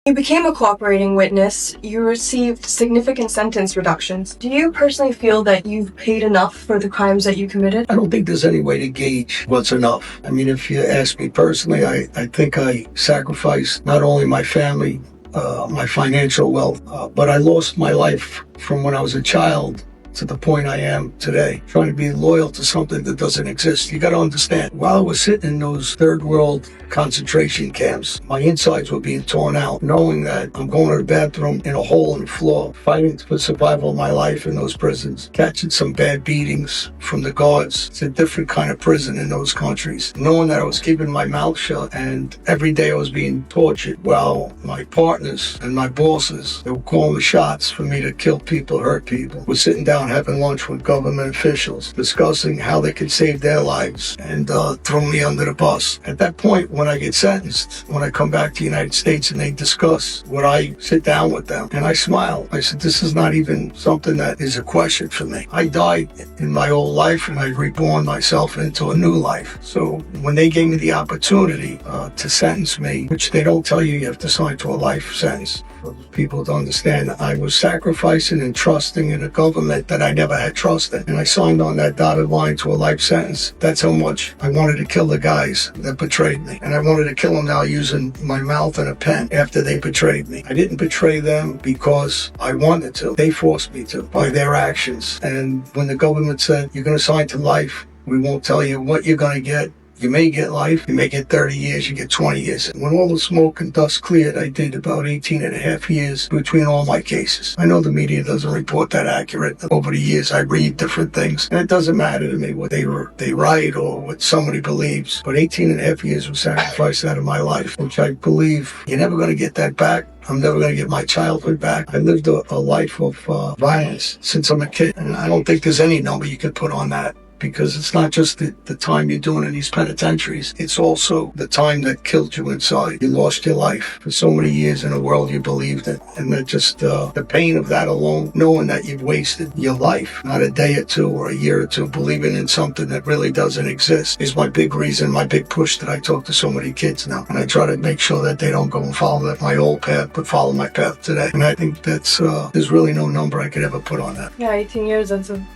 You became a cooperating witness. You received significant sentence reductions. Do you personally feel that you've paid enough for the crimes that you committed? I don't think there's any way to gauge what's enough. I mean, if you ask me personally, I think I sacrificed not only my family, my financial wealth, but I lost my life from when I was a child to the point I am today, trying to be loyal to something that doesn't exist. You got to understand, while I was sitting in those third world concentration camps, my insides were being torn out, knowing that I'm going to the bathroom in a hole in the floor, fighting for survival of my life in those prisons, catching some bad beatings from the guards. It's a different kind of prison in those countries. Knowing that I was keeping my mouth shut and every day I was being tortured while my partners and my bosses, they were calling the shots for me to kill people, hurt people. We're sitting down having lunch with government officials, discussing how they could save their lives and throw me under the bus. At that point, when I get sentenced, when I come back to the United States and they discuss what, I sit down with them and I smile. I said, this is not even something that is a question for me. I died in my old life and I reborn myself into a new life. So when they gave me the opportunity to sentence me, which they don't tell you have to sign to a life sentence, for people to understand, I was sacrificing and trusting in a government that I never had trust in. And I signed on that dotted line to a life sentence. That's how much I wanted to kill the guys that betrayed me. And I wanted to kill them now using my mouth and a pen after they betrayed me. I didn't betray them because I wanted to. They forced me to by their actions. And when the government said, you're going to sign to life, we won't tell you what you're going to get. You may get life, you may get 30 years, you get 20 years. When all the smoke and dust cleared, I did about 18 and a half years between all my cases. I know the media doesn't report that accurate. Over the years, I read different things, and it doesn't matter to me what they write or what somebody believes. But 18 and a half years was sacrificed out of my life, which I believe you're never going to get that back. I'm never going to get my childhood back. I lived a life of violence since I'm a kid, and I don't think there's any number you could put on that. Because it's not just the time you're doing in these penitentiaries. It's also the time that killed you inside. You lost your life for so many years in a world you believed in. And that just the pain of that alone, knowing that you've wasted your life, not a day or two or a year or two, believing in something that really doesn't exist, is my big reason, my big push that I talk to so many kids now. And I try to make sure that they don't go and follow my old path, but follow my path today. And I think that's, there's really no number I could ever put on that. Yeah, 18 years, that's a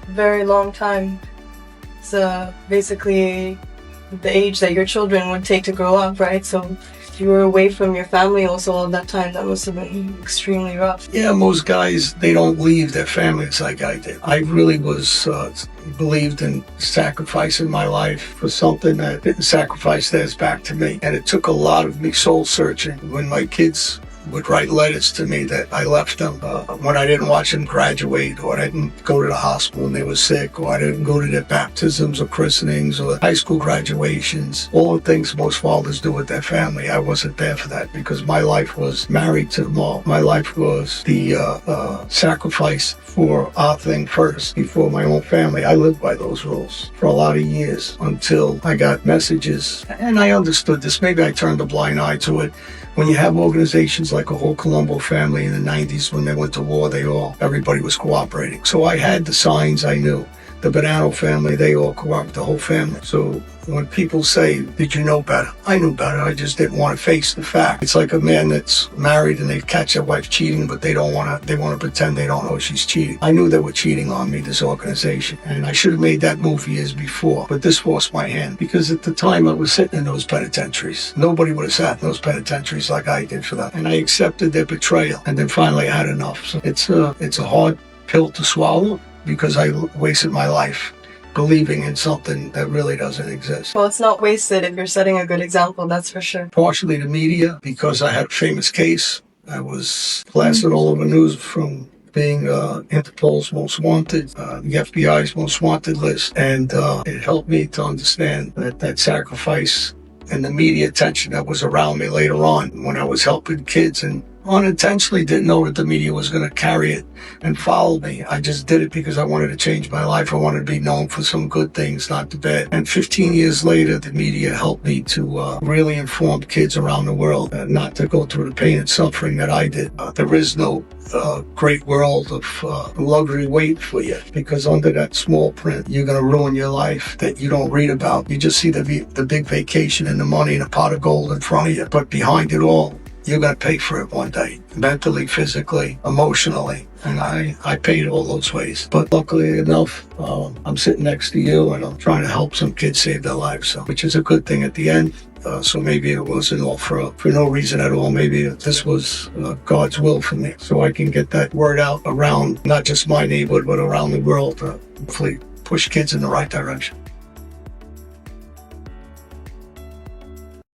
very long time. It's basically the age that your children would take to grow up, right? So if you were away from your family also all that time, that must have been extremely rough. Yeah, most guys, they don't leave their families like I did. I really was believed in sacrificing my life for something that didn't sacrifice theirs back to me. And it took a lot of me soul searching when my kids would write letters to me that I left them when I didn't watch them graduate, or I didn't go to the hospital when they were sick, or I didn't go to their baptisms or christenings or high school graduations. All the things most fathers do with their family. I wasn't there for that because my life was married to them all. My life was the sacrifice for our thing first before my own family. I lived by those rules for a lot of years until I got messages and I understood this. Maybe I turned a blind eye to it. When you have organizations like a whole Colombo family in the 90s, when they went to war, everybody was cooperating. So I had the signs I knew. The Bonanno family, they all cooperated, the whole family. So when people say, did you know better? I knew better. I just didn't want to face the fact. It's like a man that's married and they catch their wife cheating, but they want to pretend they don't know she's cheating. I knew they were cheating on me, this organization, and I should have made that move years before, but this forced my hand because at the time I was sitting in those penitentiaries. Nobody would have sat in those penitentiaries like I did for them. And I accepted their betrayal, and then finally I had enough. So it's a hard pill to swallow because I wasted my life believing in something that really doesn't exist. Well, it's not wasted if you're setting a good example, that's for sure. Partially the media, because I had a famous case. I was plastered all over the news from being Interpol's most wanted, the FBI's most wanted list. And it helped me to understand that sacrifice and the media attention that was around me later on when I was helping kids and unintentionally didn't know that the media was going to carry it and follow me. I just did it because I wanted to change my life. I wanted to be known for some good things, not the bad. And 15 years later, the media helped me to really inform kids around the world not to go through the pain and suffering that I did. There is no great world of luxury wait for you, because under that small print, you're going to ruin your life that you don't read about. You just see the big vacation and the money and a pot of gold in front of you. But behind it all, you're going to pay for it one day, mentally, physically, emotionally. And I paid all those ways. But luckily enough, I'm sitting next to you and I'm trying to help some kids save their lives, so, which is a good thing at the end. So maybe it wasn't all for no reason at all. Maybe this was God's will for me, so I can get that word out around not just my neighborhood, but around the world to hopefully push kids in the right direction.